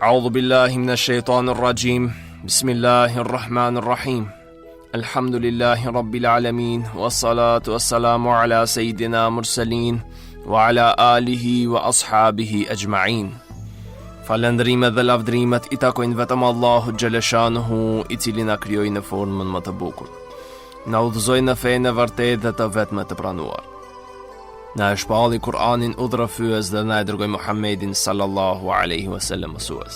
أعوذ بالله من الشيطان الرجيم بسم الله الرحمن الرحيم الحمد لله رب العالمين والصلاة والسلام على سيدنا مرسلين وعلى آله وأصحابه أجمعين. Falëndrimet dhe lavdrimet I takojnë vetëm Allahut xhaleshanuhu, I cili na krijoi në formën më të bukur. Na udhëzoi në fenë e vërtetë dhe të vetme të pranuar. Na e shpalli Kur'anin udhërofyes dhe na e dërgoi Muhammedin sallallahu alaihi wasallam mësues.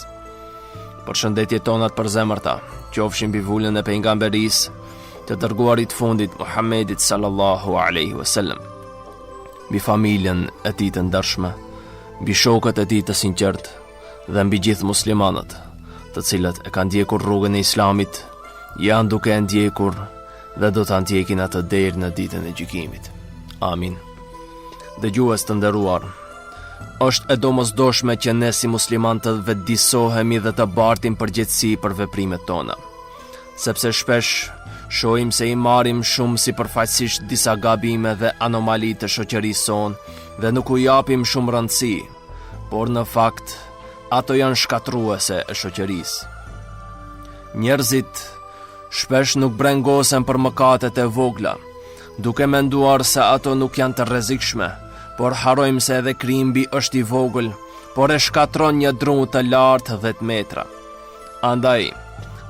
Përshëndetjet tonat për zemërta, qofshin mbi vulën e pejgamberisë, të dërguarit fundit Muhammedit sallallahu alaihi wasallam, mbi familjen e tij të ndershme, mbi shokët e tij të sinqertë dhe mbi gjithë muslimanët, të cilët e kanë ndjekur rrugën e Islamit, janë duke e ndjekur dhe do ta ndjekin atë deri në ditën e gjykimit. Amin. Dëgjues të nderuar, është e domosdoshme që ne si musliman të vetëdijsohemi dhe të bartim përgjegjësi për veprimet tona, sepse shpesh shohim se I marrim shumë sipërfaqësisht disa gabime dhe anomali të shoqërisë sonë dhe nuk u japim shumë rëndësi, por në fakt ato janë shkatruese e shoqërisë. Njerëzit shpesh nuk brengosen për mëkatet e vogla, duke menduar se ato nuk janë të rrezikshme, por harrojmë se edhe krimbi është I vogël, por e shkatron një dru të lartë 10 metra. Andaj,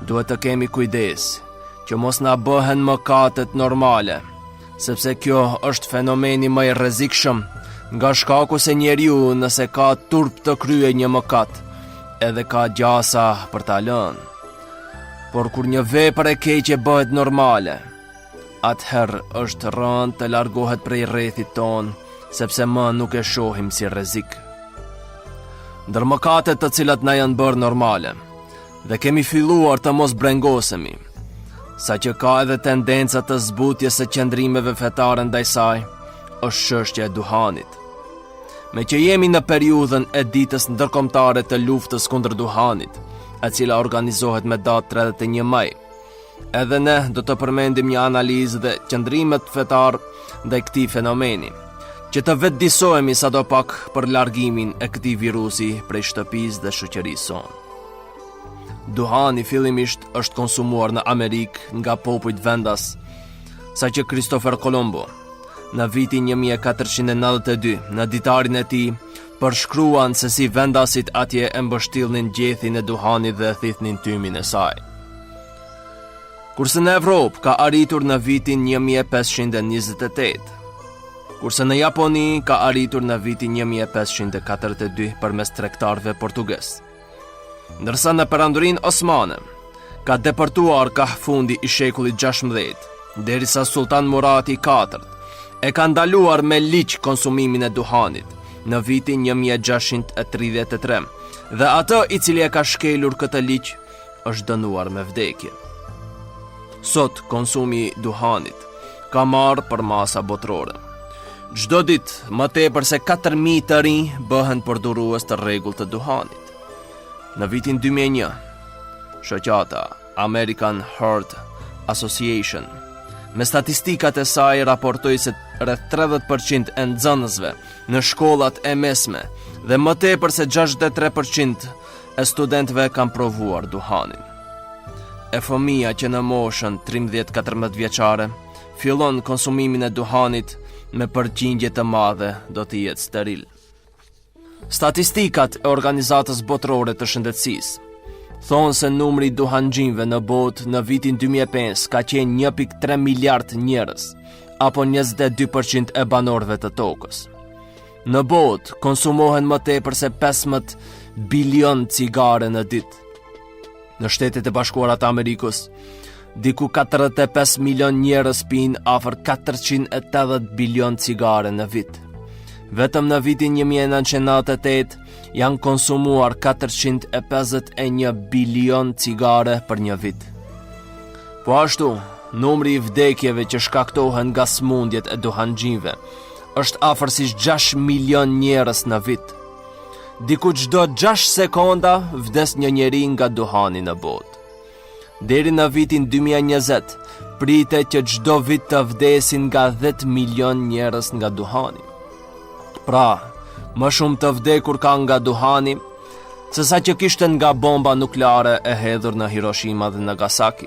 duhet të kemi kujdes që mos na bëhen mëkatet normale, sepse kjo është fenomeni më I rrezikshëm, nga shkaku se njeriu nëse ka turp të kryej një mëkat, edhe ka gjasa për ta lënë. Por kur një vepër e keqe bëhet normale, atëherë është rënd të largohet prej rrethit ton, sepse më nuk e shohim si rrezik. Ndër mëkatet të cilat na janë bërë normale, dhe kemi filluar të mos brengosemi, saqë ka edhe tendenca të zbutjes së qëndrimeve fetare ndaj saj, është çështja e duhanit. Me që jemi në periudhën e ditës ndërkombëtare të luftës kundër duhanit, e cila organizohet me datë 31 maj, edhe ne do të përmendim një analizë dhe qëndrimet fetar ndaj këtij fenomeni, që të vetëdijsohemi sadopak për largimin e këtij virusi prej shtëpisë dhe shoqërisë sonë. Duhani fillimisht është konsumuar në Amerikë nga popujt vendas, saqë Christopher Colombo në vitin 1492 në ditarin e tij përshkruan se si vendasit atje e mbështillnin gjethin e duhanit dhe thithnin tymin e saj. Kurse në Evropë ka arritur në vitin 1528, kurse në Japoni ka arritur në vitin 1542 përmes tregtarëve portugez. Ndërsa në perandorinë osmane ka depërtuar ka fundi I shekullit 16, derisa Sultan Murati IV e ka ndaluar me ligj konsumimin e duhanit në vitin 1633, dhe atë I cili e ka shkelur këtë ligj është dënuar me vdekje. Sot konsumi I duhanit ka marrë për masa botërore. Çdo ditë më tepër se 4.000 të rinj bëhen përdorues të rregullt të duhanit. Në vitin 2001, shoqata American Heart Association me statistikat e saj raportoi se rreth 30% e nxënësve në shkollat e mesme dhe më tepër se 63% e studentëve kanë provuar duhanin. E fëmia që në moshën 13-14 vjeçare fillon konsumimin e duhanit, me përqindje të madhe do të jetë steril. Statistikat e Organizatës Botërore të Shëndetësisë thonë se numri I duhanxhinëve në botë në vitin 2005 ka qenë 1.3 miliard njerëz, apo 22% e banorëve të tokës. Në botë konsumohen më tepër se 15 bilion cigare në ditë. Në Shtetet e Bashkuara të Amerikës, diku 45 milion njerëz pinë afër 480 bilion cigare në vit. Vetëm në vitin 1998 janë konsumuar 451 bilion cigare për një vit. Po ashtu, numri I vdekjeve që shkaktohen nga smundjet e duhanxhinëve është afërsisht 6 milion njerëz në vit. Diku çdo 6 sekonda vdes një njeri nga duhani në botë. Deri në vitin 2020, pritet që çdo vit të vdesin nga 10 milion njerëz nga duhani. Pra, më shumë të vdekur ka nga duhani se sa që kishte nga bomba nukleare e hedhur në Hiroshima dhe Nagasaki.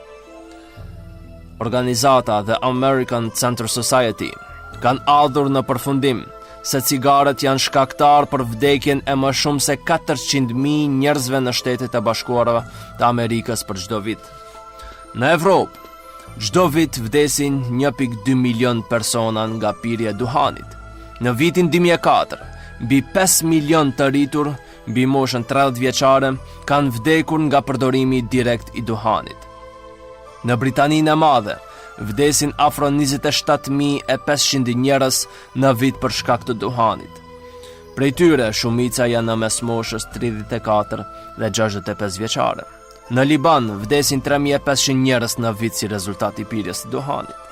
Organizata The American Cancer Society kanë ardhur në përfundim se cigaret janë shkaktar për vdekjen e më shumë se 400.000 njerëzve në Shtetet e Bashkuara të Amerikës për çdo vit. Në Evropë, çdo vit vdesin 1.2 milion persona nga pirja e duhanit. Në vitin 2004, mbi 5 milion të rritur mbi moshën 30 vjeçare kanë vdekur nga përdorimi direkt i duhanit. Në Britaninë e Madhe, vdesin afro 27.500 njerëz në vit për shkak të duhanit. Prej tyre, shumica janë në mes moshës 34 dhe 65 vjeçare. Në Liban, vdesin 3.500 njerëz në vit si rezultat i pirjes së duhanit.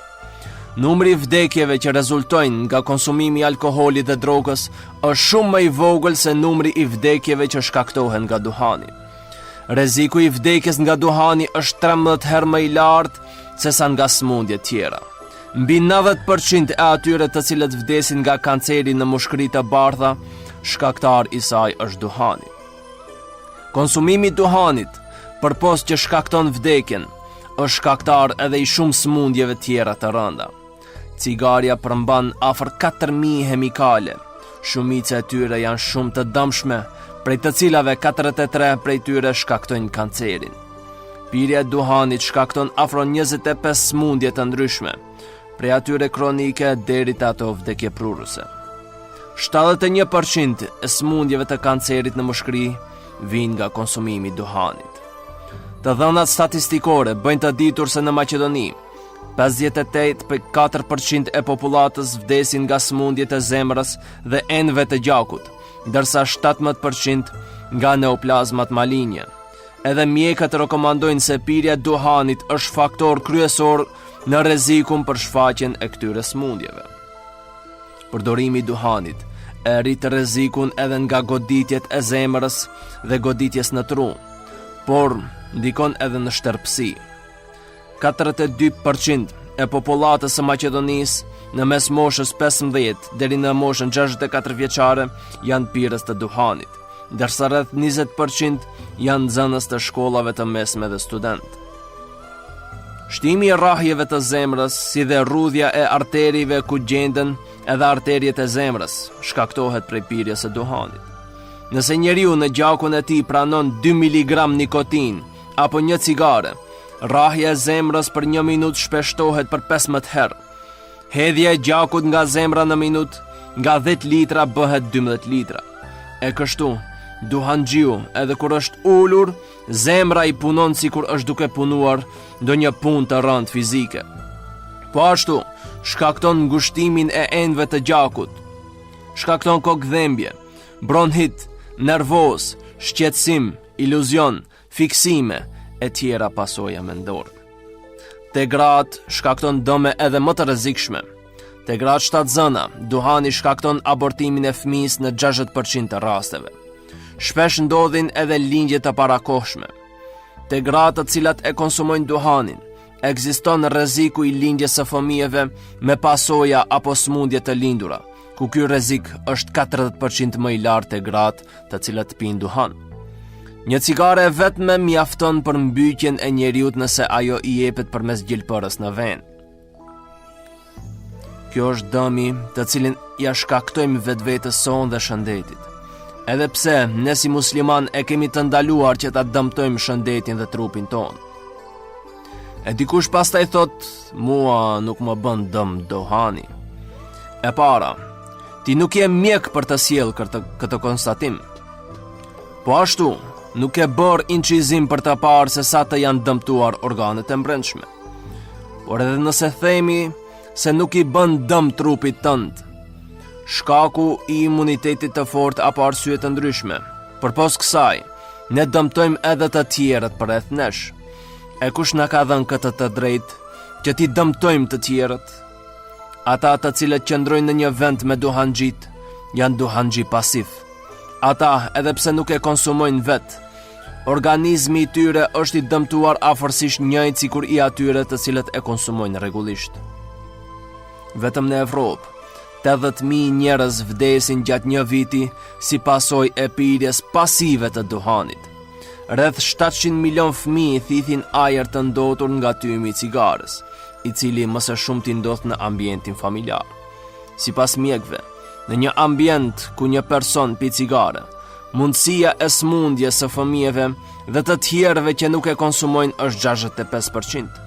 Numri i vdekjeve që rezultojnë nga konsumimi i alkoolit dhe drogës është shumë më i vogël se numri i vdekjeve që shkaktohen nga duhani. Rreziku i vdekjes nga duhani është 13 herë më i lartë se sa nga sëmundje tjera. Mbi 90% e atyre të cilët vdesin nga kanceri në mushkëri të bardha, shkaktar i saj është duhani. Konsumimi i duhanit, përpos që shkakton vdekjen, është shkaktar edhe i shumë sëmundjeve tjera të rënda. Cigaria përmban afër 4.000 hemikale, shumica e tyre janë shumë të dëmshme, prej të cilave 43 prej tyre shkaktojnë kancerin. Pirja e duhanit shkakton afro 25 sëmundje të ndryshme, prej atyre kronike deri te ato vdekjeprurëse. 71% e sëmundjeve të kancerit në mushkëri vijnë nga konsumimi i duhanit. Të dhënat statistikore bëjnë të ditur se në Maqedoni 58.4% e popullatës vdesin nga sëmundjet e zemrës dhe enëve të gjakut, ndërsa 17% nga neoplazmat malinje. Edhe mjekët rekomandojnë se pirja e duhanit është faktor kryesor në rrezikun për shfaqjen e këtyre sëmundjeve. Përdorimi i duhanit e rrit rrezikun edhe nga goditjet e zemrës dhe goditjes në tru, por ndikon edhe në shtërpsi. 42% e popullatës së Maqedonisë në mes moshës 15 deri në moshën 64 vjeçare janë pirës të duhanit, ndërsa rreth 20% janë nxënës të shkollave të mesme dhe student. Shtimi i rrahjeve të zemrës, si dhe rrudhja e arterive ku gjenden edhe arteriet e zemrës, shkaktohet prej pirjes së duhanit. Nëse njeriu në gjakun e tij pranon 2 mg nikotin apo një cigare, rrahja e zemrës për 1 minutë shpeshtohet për 15 herë. Hedhja e gjakut nga zemra në minutë nga 10 litra bëhet 12 litra. E kështu, duhanxhiu edhe kur është ulur, zemra i punon sikur është duke punuar ndonjë punë të rëndë fizike. Po ashtu, shkakton ngushtimin e enëve të gjakut, shkakton kokëdhëmbje, bronhit, nervoz, shqetësim, iluzion, fiksime e tjera pasoja mendore. Te gratë shkakton dëme edhe më të rrezikshme. Te gratë shtatzëna, duhani shkakton abortimin e fëmijës në 60% të rasteve. Shpesh ndodhin edhe lindje të parakohshme. Te gratë të cilat e konsumojnë duhanin, ekziston rreziku i lindjes së fëmijëve me pasoja apo sëmundje të lindura, ku ky rrezik është 40% më i lartë te gratë të cilat pinë duhan. Një cigare vetme mjafton për mbyqjen e njeriut nëse ajo i jepet përmes gjilpërës në ven. Kjo është dëmi të cilin ja shkaktojmë vetvetes son dhe shëndetit. Edhe pse ne si musliman e kemi të ndaluar që ta dëmtojmë shëndetin dhe trupin ton. E dikush pastaj thot, mua nuk më bën dëm duhani. E para, ti nuk je mjek për të sjellë këtë konstatim. Po ashtu, nuk e bërë incizim për të parë se sa të janë dëmtuar organet e brendshme. Por edhe nëse themi se nuk i bën dëm trupit tënd, shkaku i imunitetit të fortë apo arsye të ndryshme, përpos kësaj, ne dëmtojmë edhe të tjerët përreth nesh. E kush na ka dhënë këtë të drejtë që ti dëmtojmë të tjerët? Ata të cilët qëndrojnë në një vend me duhanxhit janë duhanxhi pasiv. Ata, edhe pse nuk e konsumojnë vetë, organizmi i tyre është i dëmtuar afërsisht njëjtë sikur i atyre të cilët e konsumojnë rregullisht. Vetëm në Evropë, 80.000 njerëz vdesin gjatë një viti si pasojë e pirjes pasive të duhanit. Rreth 700 milion fëmijë thithin ajër të ndotur nga tymi i cigares, i cili më së shumti ndodh në ambientin familjar. Sipas mjekëve, në një ambient ku një person pi cigare, mundësia e smundjes së fëmijëve dhe të tjerëve që nuk e konsumojnë është 65%.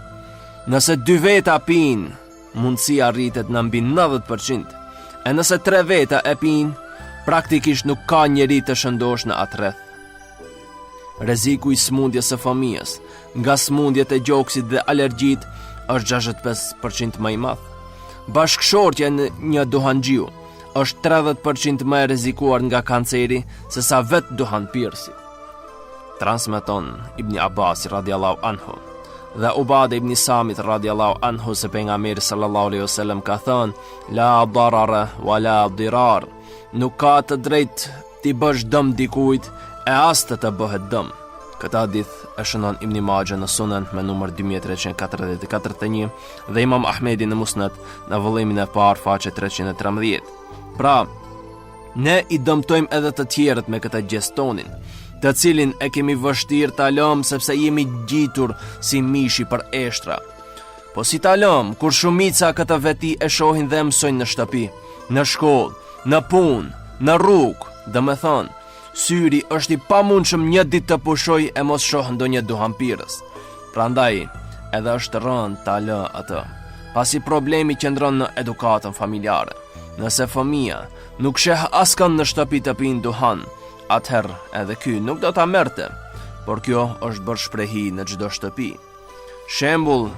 Nëse 2 veta pinë, mundësia rritet në mbi 90%, e nëse 3 veta e pinë, praktikisht nuk ka njeri të shëndosh në atë rreth. Rreziku i smundjes së fëmijës nga smundjet e gjoksit dhe alergjit është 65% më i madh. Bashkëshortja në një duhanxhiu është 30% më e rrezikuar nga kanceri se sa vetë duhanpirësi. Transmeton Ibn Abbas radiallahu anhu dhe Ubade ibn Samit radiallahu anhu se pejgamberi sallallahu alaihi wasallam ka thënë: la darara wala dirar, nuk ka të drejtë ti bësh dëm dikujt e as të bëhet dëm. Këtë hadith e shënon Ibn Majah në Sunan me numër 2341 dhe Imam Ahmedi në Musnad në vëllimin e parë faqe 313. Pra, ne i dëmtojmë edhe të tjerët me këtë gjestonin, të cilin e kemi vështirë ta lëm sepse jemi gjitur si mishi për eshtra. Po si ta lëm kur shumica këtë veti e shohin dhe mësojnë në shtëpi, në shkollë, në punë, në rrugë, domethënë syri është i pamundshëm një ditë të pushoj e mos shoh ndonjë duhanpirës. Prandaj, edhe është rënd ta lë atë, pasi problemi qëndron në edukatën familjare. Nëse fëmia nuk sheh askën në shtëpi të pinë duhan, atëherë edhe ky nuk do ta merrte, por kjo është bërë shprehi në çdo shtëpi. Shembull,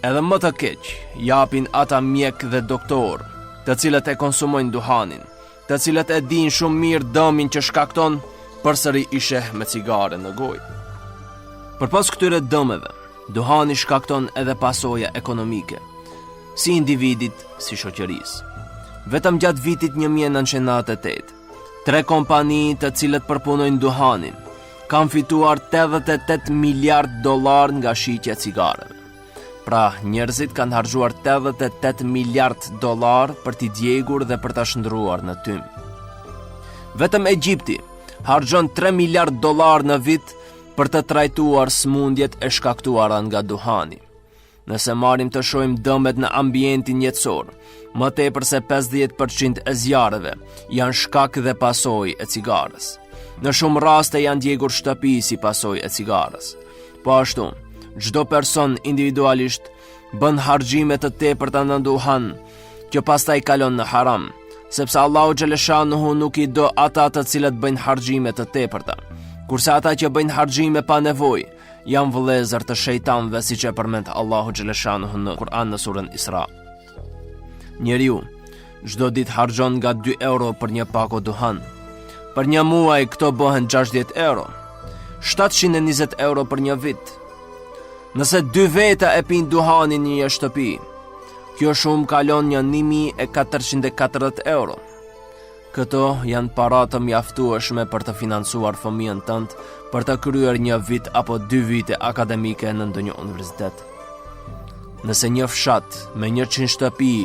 edhe më të keq japin ata mjek dhe doktor, të cilët e konsumojnë duhanin, të cilët e dinë shumë mirë dëmin që shkakton, përsëri i sheh me cigare në gojë. Përpas këtyre dëmeve, duhani shkakton edhe pasoja ekonomike, si individit, si shoqërisë. Vetëm gjatë vitit 1998, 3 kompani të cilët përpunojnë duhanin kanë fituar $88 miliard nga shitja e cigareve. Pra, njerëzit kanë harxuar $88 miliard për t'i djegur dhe për t'a shndruar në tym. Vetëm Egjipti harxhon $3 miliard në vit për të trajtuar smundjet e shkaktuara nga duhani. Nëse marrim të shohim dëmet në ambientin jetësor, më tepër se 50% e zjarreve janë shkak dhe pasojë e cigares. Në shumë raste janë djegur shtëpi si pasojë e cigares. Po ashtu, çdo person individualisht bën harxhime të tepërta në duhan, që pastaj kalon në haram, sepse Allahu xhaleshanuhu nuk i do ata të cilët bëjnë harxhime të tepërta, kurse ata që bëjnë harxhime pa nevojë janë vëllezër të shejtanëve, siç e përmend Allahu xhaleshanuhu në Kur'an në surën Isra. Njeriu çdo ditë harxhon nga 2 euro për një pako duhan. Për një muaj këto bëhen 60 euro, 720 euro për një vit. Nëse 2 veta e pinë duhanin në një shtëpi, kjo shumë kalon një 1440 euro. Këto janë para të mjaftueshme për të financuar fëmijën tënd për të kryer një vit apo 2 vite akademike në ndonjë universitet. Nëse një fshat me 100 shtëpi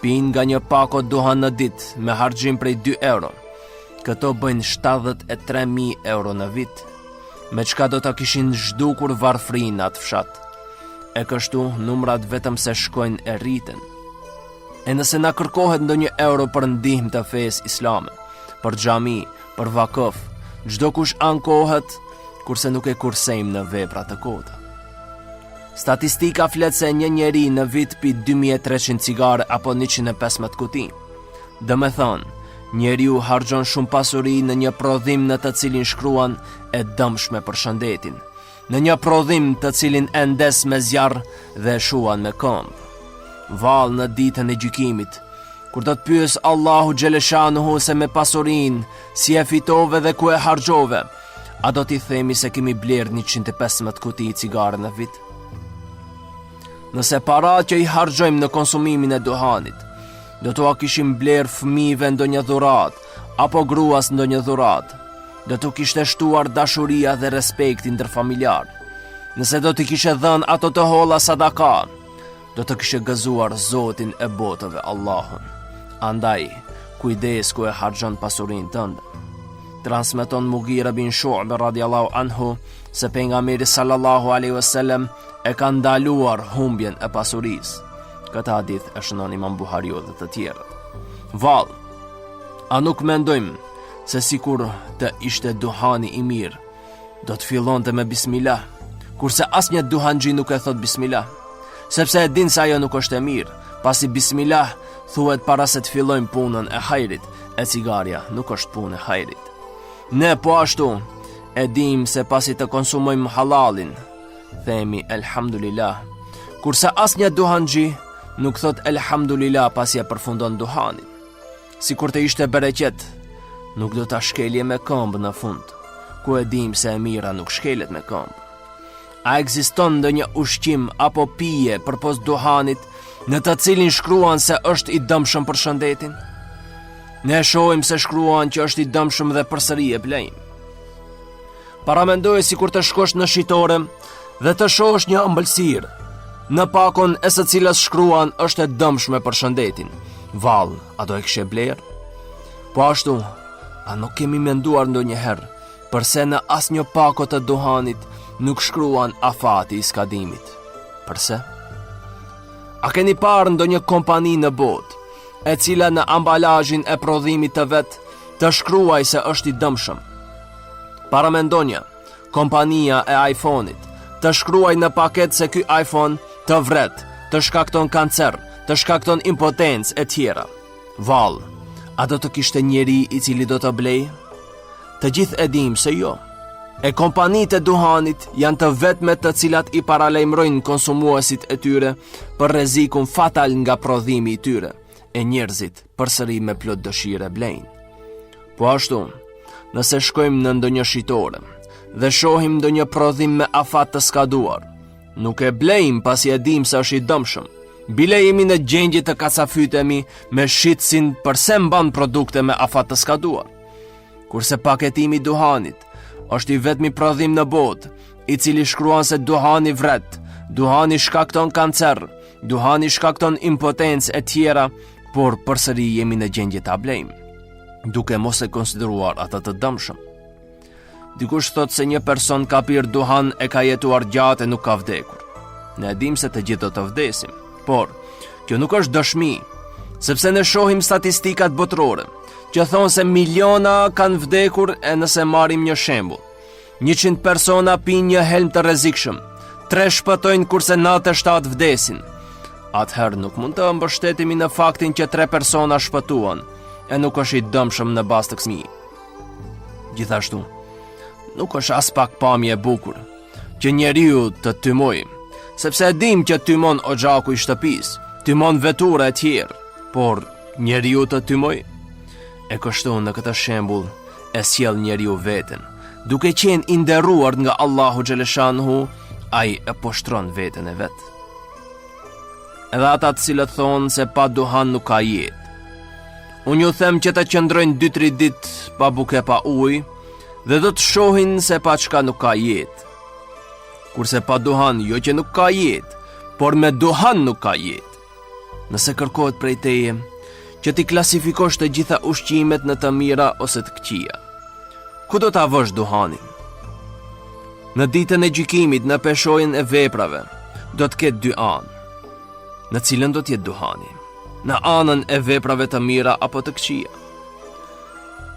pinë nga një pako duhan në ditë me harxhim prej 2 euro, këto bëjnë 73.000 euro në vit, me çka do të kishin zhdukur varfrinë atë fshat. E kështu numrat vetëm se shkojnë e rriten. E nëse na kërkohet ndonjë euro për ndihmë të fesë islame, për xhami, për vakëf, çdo kush ankohet, kurse nuk e kursejmë në vepra të kota. Statistika flet se një njeri në vit pi 2300 cigare apo 115 kuti. Domethënë, njeriu harxhon shumë pasuri në një prodhim në të cilin shkruan e dëmshme për shëndetin, në një prodhim të cilin e ndes me zjarr dhe e shuan me këmbë. Vallë në ditën e gjykimit, kur do të pyes Allahu xhaleshanuhu se me pasurinë si e fitove dhe ku e harxhove, a do t'i themi se kemi bler 115 kuti cigare në vit? Nëse paratë që i harxhojmë në konsumimin e duhanit do t'ua kishim bler fëmijëve ndonjë dhuratë apo gruas ndonjë dhuratë, do t'u kishte shtuar dashuria dhe respekti ndërfamiljar. Nëse do t'i kishe dhënë ato të holla sadaka, do të kishe gëzuar Zotin e botëve Allahun. Andaj, kujdes ku e harxhon pasurinë tënde. Transmeton Mughira bin Shu'ba radiallahu anhu se pejgamberi sallallahu alaihi wasallam e ka ndaluar humbjen e pasurisë. Këtë hadith e shënon Imam Buhariu dhe të tjerët. Vallë, a nuk mendojmë se sikur të ishte duhani i mirë, do të fillonte me bismillah, kurse asnjë duhanxhi nuk e thot bismillah, sepse e din se ajo nuk është e mirë, pasi bismillah thuhet para se të fillojmë punën e hajrit, e cigaria nuk është punë e hajrit. Ne po ashtu e dim se pasi të konsumojmë halalin, themi elhamdulillah, kurse asnjë duhanxhi nuk thot elhamdulillah pasi e përfundon duhanin. Sikur të ishte bereqet, nuk do ta shkelje me këmbë në fund, ku e dim se e mira nuk shkelet me këmbë. A ekziston ndonjë ushqim apo pije përpos duhanit në të cilin shkruan se është i dëmshëm për shëndetin? Ne shohim se shkruan që është i dëmshëm dhe përsëri e blejmë. Paramendoje sikur të shkosh në shitore dhe të shohësh një ëmbëlsirë, në pakon e së cilës shkruan është e dëmshme për shëndetin. Vallë, a do e kishe blerë? Po ashtu, a nuk kemi menduar ndonjëherë përse në asnjë pako të duhanit nuk shkruan afati i skadimit? Përse? A keni parë ndonjë kompani në botë e cila në ambalazhin e prodhimit të vet të shkruaj se është i dëmshëm? Paramendonja, kompania e iPhone-it të shkruaj në paket se ky iPhone të vret, të shkakton kancer, të shkakton impotencë e tjera. Vallë, a do të kishte njeri i cili do të blej? Të gjithë e dim se jo. E kompanitë e duhanit janë të vetmet të cilat i paralajmërojnë konsumuesit e tyre për rrezikun fatal nga prodhimi i tyre, e njerëzit përsëri me plot dëshire blejnë. Po ashtu, nëse shkojmë në ndonjë shitore dhe shohim ndonjë prodhim me afat të skaduar, nuk e blejmë pasi e dim se është i dëmshëm. Bile jemi në gjendje të kacafytemi me shitsin përse mban produkte me afat të skaduar. Kurse paketimi duhanit është i vetmi prodhim në botë i cili shkruan se duhani vret, duhani shkakton kancer, duhani shkakton impotencë e tjera, por përsëri jemi në gjendje ta blejmë, duke mos e konsideruar ata të dëmshëm. Dikush thot se një person ka pirë duhan e ka jetuar gjatë e nuk ka vdekur. Ne dim se të gjithë do të vdesim, por kjo nuk është dëshmi, sepse ne shohim statistikat botërore që thonë se miliona kanë vdekur. E nëse marrim një shembull, 100 persona pinë një helm të rrezikshëm, 3 shpëtojnë kurse 97 vdesin. Atëherë nuk mund të mbështetemi në faktin që 3 persona shpëtuan e nuk është i dëmshëm në bazë të kësaj. Gjithashtu, nuk është as pak pamje e bukur që njeriu të tymoj, sepse e dim që tymon oxhaku i shtëpisë, tymon vetura e tjerë, por njeriu të tymoj? E kështu në këtë shembull e sjell njeriu veten, duke qenë i nderuar nga Allahu xhaleshanhu, ai e poshtron veten e vet. Edhe ata të cilët thonë se pa duhan nuk ka jetë. Unë ju them që të qëndrojnë 2-3 ditë pa buke pa ujë dhe do të shohin se pa çka nuk ka jetë. Kurse pa duhan jo që nuk ka jetë, por me duhan nuk ka jetë. Nëse kërkohet prej teje që ti klasifikosh të gjitha ushqimet në të mira ose të këqija, ku do ta vësh duhanin? Në ditën e gjykimit, në peshojën e veprave, do të ketë 2 anë. Në cilën do të jetë duhani? Në anën e veprave të mira apo të këqija?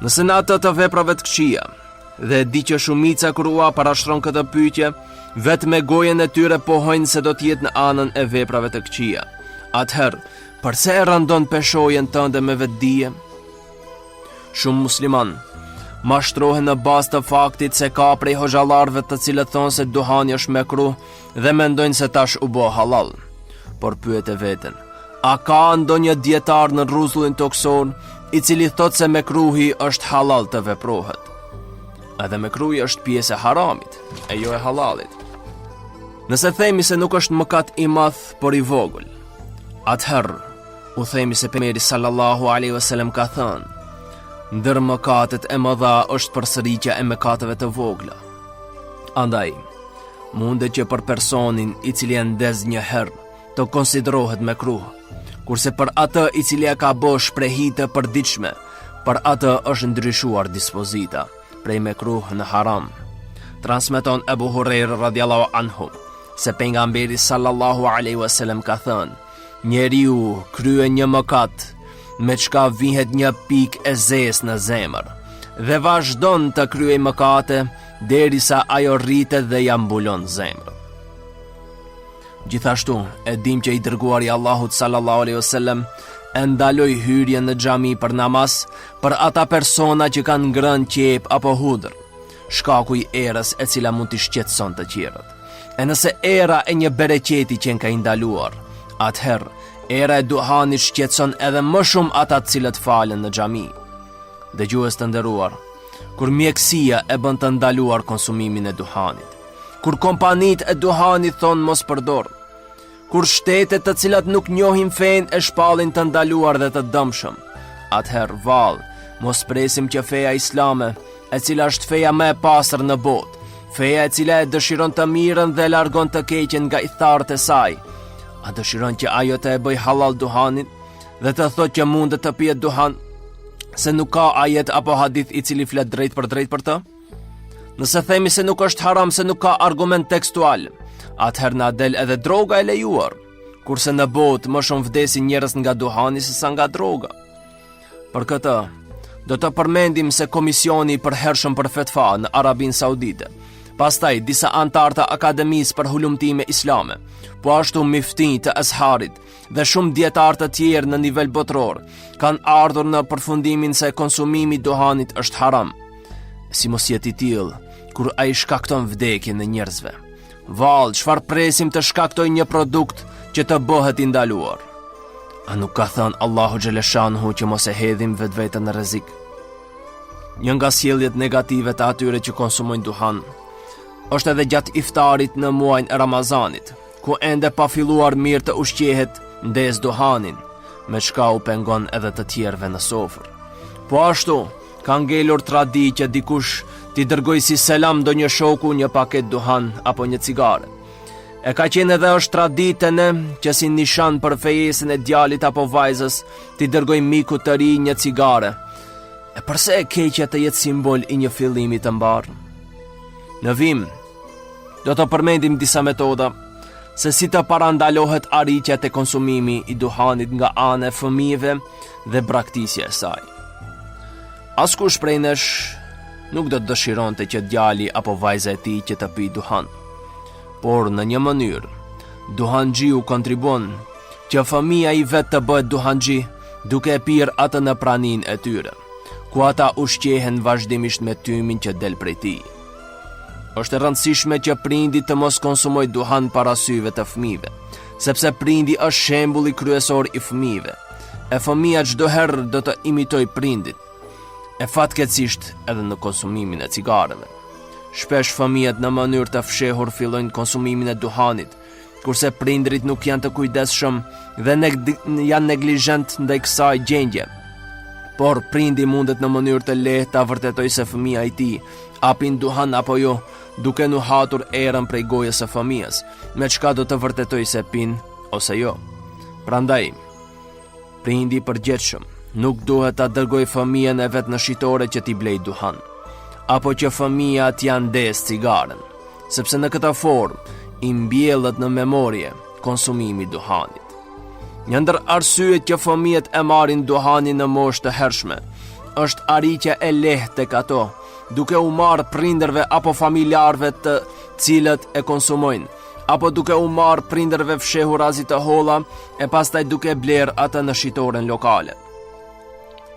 Nëse në atë të veprave të këqija, dhe di që shumica krua parashtron këtë pyetje, vetë me gojen e tyre pohojnë se do të jetë në anën e veprave të këqija. Atëherë, përse e rëndon peshojën tënde me vetdije? Shumë musliman mashtrohen në bazë të faktit se ka prej hoxhallarëve të cilët thonë se duhani është mekruh dhe mendojnë se tash u bë halal. Por pyet e veten, a ka ndonjë dietar në rrezullin toksor i cili thot se mekruhi është halal të veprohet? Edhe mekruhi është pjesë e haramit, e jo e halalit. Nëse themi se nuk është mëkat i madh, por i vogël, atëherë u themi se pejgamberi sallallahu alaihi wasallam ka thënë, ndër mëkatet e mëdha është përsëritja e mëkateve të vogla. Andaj, mundet që për personin i cili e ndez një herë të konsiderohet mekruh, kurse për atë i cili e ka bë shprehi të përditshme, për atë është ndryshuar dispozita prej mekruh në haram. Transmeton Ebu Hurajra radhiyallahu anhu se pejgamberi sallallahu alaihi wasallam ka thënë: njeriu kryen një mëkat me çka vihet një pikë e zezë në zemër dhe vazhdon të kryej mëkate derisa ajo rritet dhe ja mbulon zemrën. Gjithashtu, e dim që i dërguari i Allahut sallallahu alaihi wasallam e ndaloi hyrjen në xhami për namaz për ata persona që kanë ngrënë qep apo hudër, shkaku i erës e cila mund t'i shqetëson të tjerët. E nëse era e një bereqeti që ka ndaluar, atëherë era e duhanit shqetëson edhe më shumë ata të cilët falen në xhami. Dëgjues të nderuar, kur mjekësia e bën të ndaluar konsumimin e duhanit, kur kompanitë e duhanit thonë mos përdor, kur shtetet të cilat nuk njohin fenë e shpallin të ndaluar dhe të dëmshëm, atëherë vallë, mos presim që feja islame, e cila është feja më e pastër në botë, feja e cila e dëshiron të mirën dhe largon të keqen nga i thartë e saj, a dëshiron që ajo të e bëj halal duhanin dhe të thotë që mundet të pijet duhan, se nuk ka ajet apo hadith i cili flet drejt për të? Nëse themi se nuk është haram se nuk ka argument tekstual, atëherë na del edhe droga e lejuar, kurse në botë më shumë vdesin njerëz nga duhani se sa nga droga. Për këtë, do të përmendim se Komisioni i Përhershëm për Fetva në Arabinë Saudite, pastaj disa antar të Akademisë për Hulumtime Islame, po ashtu Mifti të Azharit dhe shumë dietar të tjerë në nivel botror, kanë ardhur në përfundimin se konsumimi i duhanit është haram. Si mos jetë i tillë, kur ai shkakton vdekjen e njerëzve. Vallë, çfarë presim të shkaktoj një produkt që të bëhet i ndaluar? A nuk ka thënë Allahu xhaleshanhu që mos e hedhim vetveten në rrezik? Një nga sjelljet negative të atyre që konsumojnë duhan është edhe gjatë iftarit në muajin e Ramazanit, ku ende pa filluar mirë të ushqehet ndes duhanin, me çka u pengon edhe të tjerëve në sofër. Po ashtu, ka ngelur tradi që dikush t'i dërgoj si selam do një shoku një paket duhan apo një cigare. E ka qenë edhe është traditë ne që si nishan për fejesën e djalit apo vajzës t'i dërgoj miku të ri një cigare. E përse e keqja të jetë simbol i një fillimi të mbarë? Në vim, do të përmendim disa metoda se si të parandalohet arritja të konsumimi i duhanit nga ana e fëmijëve dhe braktisja e saj. Askush prej nesh nuk do të dëshironte që djali apo vajza e tij që të pijë duhan. Por në një mënyrë, duhanxhiu kontribon që fëmia i vet të bëhet duhanxhi duke e pirë atë në praninë e tyre, ku ata ushqehen vazhdimisht me tymin që del prej tij. Është e rëndësishme që prindi të mos konsumoj duhan para syve të fëmijëve, sepse prindi është shembulli kryesor i fëmijëve. E fëmia çdo herë do të imitoj prindit. E fatkeqësisht edhe në konsumimin e cigareve. Shpesh fëmijët në mënyrë të fshehur fillojnë konsumimin e duhanit, kurse prindrit nuk janë të kujdesshëm dhe janë neglizhent ndaj kësaj gjendje. Por prindi mundet në mënyrë të lehtë ta vërtetojë se fëmia i tij a pin duhan apo jo, duke nuhatur erën prej gojës së fëmijës, me çka do të vërtetojë se pin ose jo. Prandaj, prindi i përgjithshëm nuk duhet ta dërgoj fëmijën e vet në shitore që t'i blej duhan, apo që fëmia t'ia ndes cigaren, sepse në këtë formë i mbjellet në memorie konsumimi i duhanit. Një ndër arsyet që fëmijët e marrin duhanin në moshë të hershme është arritja e lehtë tek ato, duke u marrë prindërve apo familjarëve të cilët e konsumojnë, apo duke u marrë prindërve fshehurazi të holla e pastaj duke bler atë në shitoren lokale.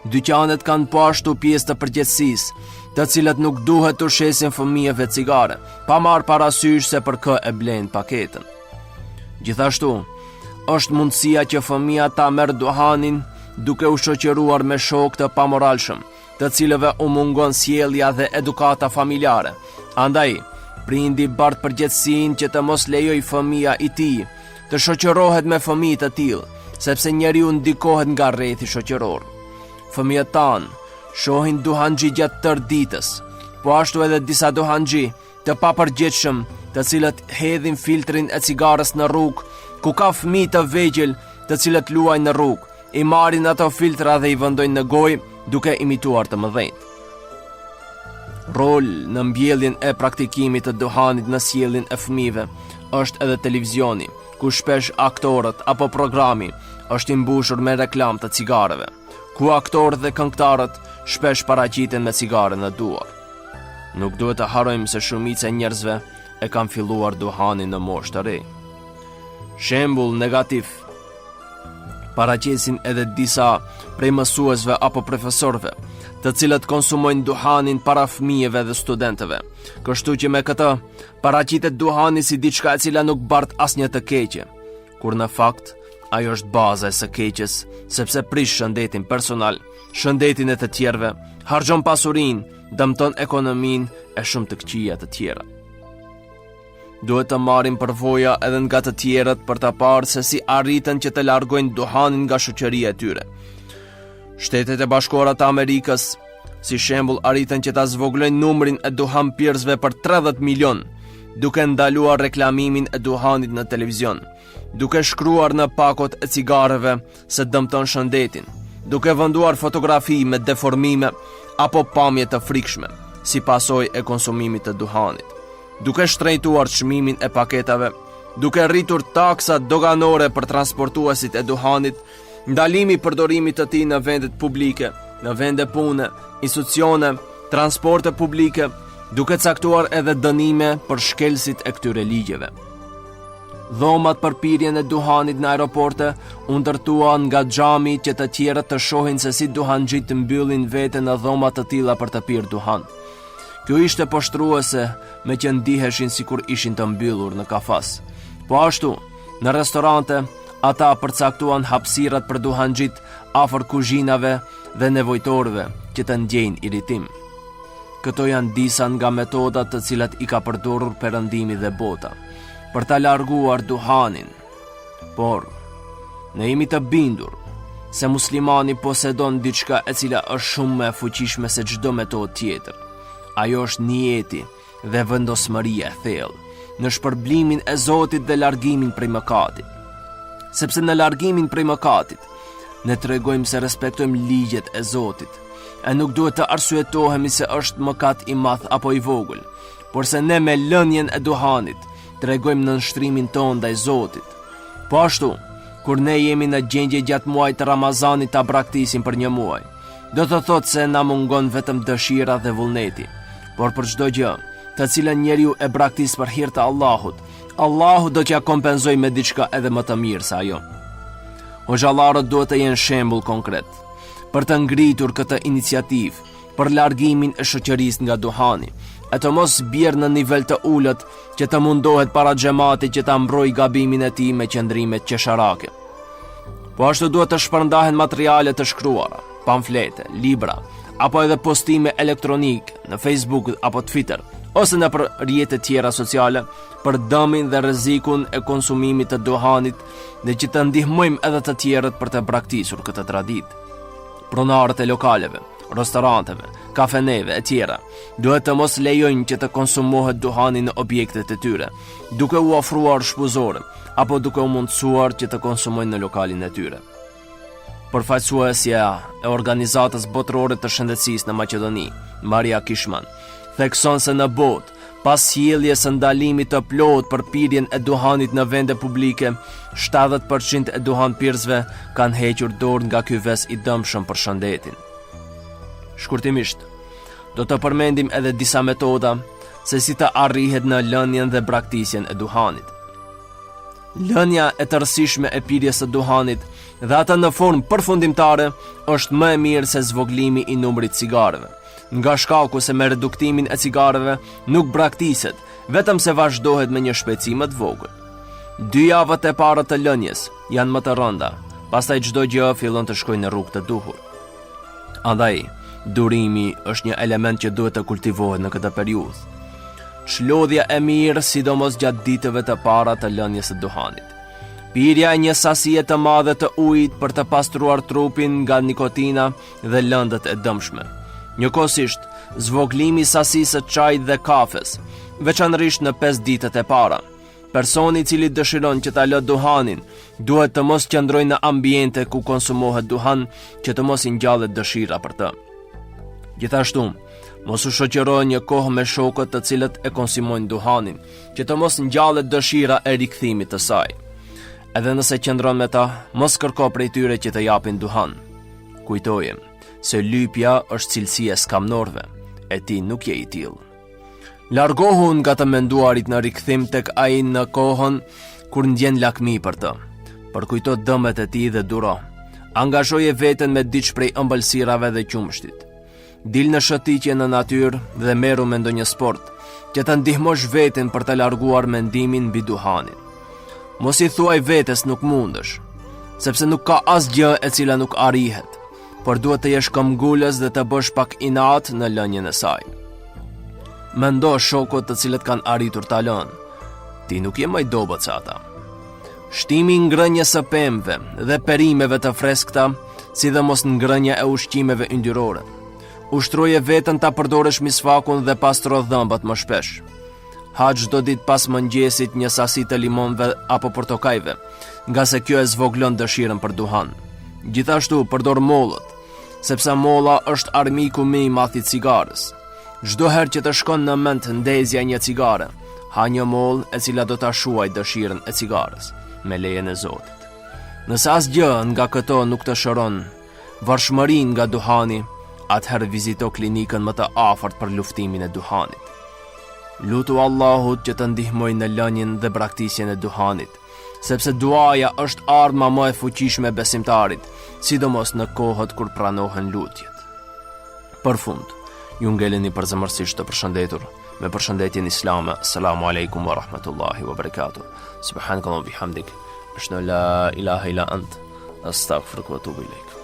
Dyqanet kanë po ashtu pjesë të përgjegjësisë, të cilët nuk duhet të shesin fëmijëve cigare, pa marrë parasysh se për kë e blen paketën. Gjithashtu, është mundësia që fëmia ta merr duhanin duke u shoqëruar me shokë të pamoralshëm, të cilëve u mungon sjellja dhe edukata familjare. Andaj, prindi bart përgjegjësinë që të mos lejoj fëmia i tij të shoqërohet me fëmijë të tillë, sepse njeriu ndikohet nga rrethi shoqëror. Fëmijët tanë shohin duhanxhi gjatë tërë ditës, po ashtu edhe disa duhanxhi të papërgjithshëm, të cilët hedhin filtrin e cigarës në rrugë ku ka fëmijë të vegjël të cilët luajnë në rrugë, i marrin ato filtra dhe i vendojnë në gojë duke imituar të mëdhenjt. Rol në mbjelljen e praktikimit të duhanit në sjelljen e fëmijëve është edhe televizioni, ku shpesh aktorët apo programi është i mbushur me reklam të cigareve, ku aktorët dhe këngëtarët shpesh paraqiten me cigare në duar. Nuk duhet të harrojmë se shumica e njerëzve e kanë filluar duhanin në moshë të re. Shembull negativ paraqesin edhe disa prej mësuesve apo profesorëve, të cilët konsumojnë duhanin para fëmijëve dhe studentëve. Kështu që me këtë paraqitet duhani si diçka e cila nuk bart asnjë të keqe, kur në fakt ajo është baza e së keqes, sepse prish shëndetin personal, shëndetin e të tjerëve, harxhon pasurinë, dëmton ekonominë e shumë të këqija të tjera. Duhet të marrim përvoja edhe nga të tjerët për të parë se si arritën që të largojnë duhanin nga shoqëria e tyre. Shtetet e Bashkuara të Amerikës, si shembull, arritën që ta zvoglojnë numrin e duhanpirësve për 30 milion, duke ndaluar reklamimin e duhanit në televizion, duke shkruar në pakot e cigareve se dëmton shëndetin, duke venduar fotografi me deformime apo pamje të frikshme, si pasojë e konsumimit të duhanit, duke shtrejtuar çmimin e paketave, duke rritur taksa doganore për transportuesit e duhanit, ndalimi përdorimit të tij në vendet publike, në vende pune, institucione, transporte publike, duke caktuar edhe dënime për shkelësit e këtyre ligjeve. Dhomat për pirjen e duhanit në aeroporte u ndërtuan nga xhami që të tjerët të shohin se si duhanxhit mbyllin veten në dhoma të tilla për të pirë duhan. Kjo ishte poshtruese, me që ndiheshin sikur ishin të mbyllur në kafas. Po ashtu, në restorante, ata përcaktuan hapësirat për duhanxhit afër kuzhinave dhe nevojtorëve që të ndjejnë irritim. Këto janë disa nga metodat të cilat i ka përdorur Perëndimi dhe bota për ta larguar duhanin. Por ne jemi të bindur se muslimani posedon diçka e cila është shumë më e fuqishme se çdo metodë tjetër. Ajo është niyeti dhe vendosmëria e thellë në shpërblimin e Zotit dhe largimin prej mëkatit. Sepse në largimin prej mëkatit ne tregojmë se respektojmë ligjet e Zotit, e nuk duhet të arsyetohemi se është mëkat i madh apo i vogël, por se ne me lënien e duhanit tregojmë nënshtrimin tonë ndaj Zotit. Po ashtu, kur ne jemi në gjendje gjatë muajit të Ramazanit ta braktisim për një muaj, do të thotë se na mungon vetëm dëshira dhe vullneti, por për çdo gjë të cilën njeriu e braktis për hir të Allahut, Allahu do t'ja kompenzojë me diçka edhe më të mirë se ajo. Hoxhallarët duhet të jenë shembull konkret për të ngritur këtë iniciativë për largimin e shoqërisë nga duhani, e të mos bjerë në nivel të ulët që të mundohet para xhamatit që ta mbrojë gabimin e tij me qëndrime qesharake. Po ashtu duhet të shpërndahen materiale të shkruara, pamflete, libra, apo edhe postime elektronike në Facebook apo Twitter, ose në për rrjetet tjera sociale, për dëmin dhe rrezikun e konsumimit të duhanit dhe që të ndihmojmë edhe të tjerët për të braktisur këtë traditë. Pronarët e lokaleve, restoranteve, kafeneve e tjera duhet të mos lejojnë që të konsumohet duhani në objektet e tyre, duke u ofruar shpuzore apo duke u mundësuar që të konsumojnë në lokalin e tyre. Përfaqësuesja e organizatës botërore të shëndetësisë në Maqedoni, Maria Kishman, thekson se në botë, pas sjelljes së ndalimit të plotë për pirjen e duhanit në vende publike, 70% e duhanpirësve kanë hequr dorë nga ky ves i dëmshëm për shëndetin. Shkurtimisht, do të përmendim edhe disa metoda se si të arrihet në lënien dhe braktisjen e duhanit. Lënia e tërësishme e pirjes së duhanit dhe ata në formë përfundimtare është më e mirë se zvoglimi i numrit cigareve, nga shkaku se me reduktimin e cigareve nuk braktiset, vetëm se vazhdohet me një shpejtësi më të vogël. 2 javët e para të lënjes janë më të rënda, pastaj çdo gjë fillon të shkojë në rrugë të duhur. Andaj, durimi është një element që duhet të kultivohet në këtë periudhë. Çlodhja e mirë, sidomos gjatë ditëve të para të lënjes së duhanit. Pirja e një sasie të madhe të ujit për të pastruar trupin nga nikotina dhe lëndët e dëmshme. Njëkohësisht, zvoglimi i sasisë së çajit dhe kafes, veçanërisht në 5 ditët e para. Personi i cili dëshiron që ta lë duhanin, duhet të mos qëndrojë në ambiente ku konsumohet duhan, që të mos i ngjallet dëshira për të. Gjithashtu, mos u shoqëroj një kohë me shokët të cilët e konsumojnë duhanin, që të mos ngjallet dëshira e rikthimit të saj. Edhe nëse qëndron me ta, mos kërko prej tyre që të japin duhan. Kujtoje se lypja është cilësia e skamnorëve, e ti nuk je i tillë. Largohu nga të menduarit në rikthim tek ai në kohën kur ndjen lakmi për të. Përkujto dëmet e tij dhe duro. Angazhoje veten me diç prej ëmbëlsirave dhe qumshtit. Dil në shëtitje në natyrë dhe merru me ndonjë sport, që të ndihmosh veten për të larguar mendimin mbi duhanin. Mos i thuaj vetes nuk mundesh, sepse nuk ka asgjë e cila nuk arrihet, por duhet të jesh këmbgulës dhe të bësh pak inat në lënien e saj. Mendo shokët të cilët kanë arritur ta lënë. Ti nuk je më i dobët se ata. Shtimi i ngrënjes së pemëve dhe perimeve të freskëta, sidomos ngrënia e ushqimeve yndyrore. Ushtroje veten ta përdorësh misfakun dhe pastro dhëmbat më shpesh. Ha çdo ditë pas mëngjesit një sasi të limonëve apo portokajve, nga se kjo e zvoglon dëshirën për duhan. Gjithashtu përdor mollët, sepse molla është armiku më i madh i cigarës. Çdo herë që të shkon në mend ndezja një cigare, ha një mollë e cila do ta shuaj dëshirën e cigarës, me lejen e Zotit. Nëse asgjë nga këto nuk të shëron varshmërinë nga duhani, atëherë vizito klinikën më të afërt për luftimin e duhanit. Lutu Allahut që të ndihmojë në lënien dhe braktisjen e duhanit, sepse duaja është arma më e fuqishme e besimtarit, sidomos në kohët kur pranohen lutjet. Për fund, ju ngeleni përzemërsisht të përshëndetur me përshëndetjen islame. Assalamu alaikum wa rahmatullahi wa barakatuh. Subhanakallahumma bihamdik, ashhadu an la ilaha illa ant, astaghfiruka wa atubu ilaik.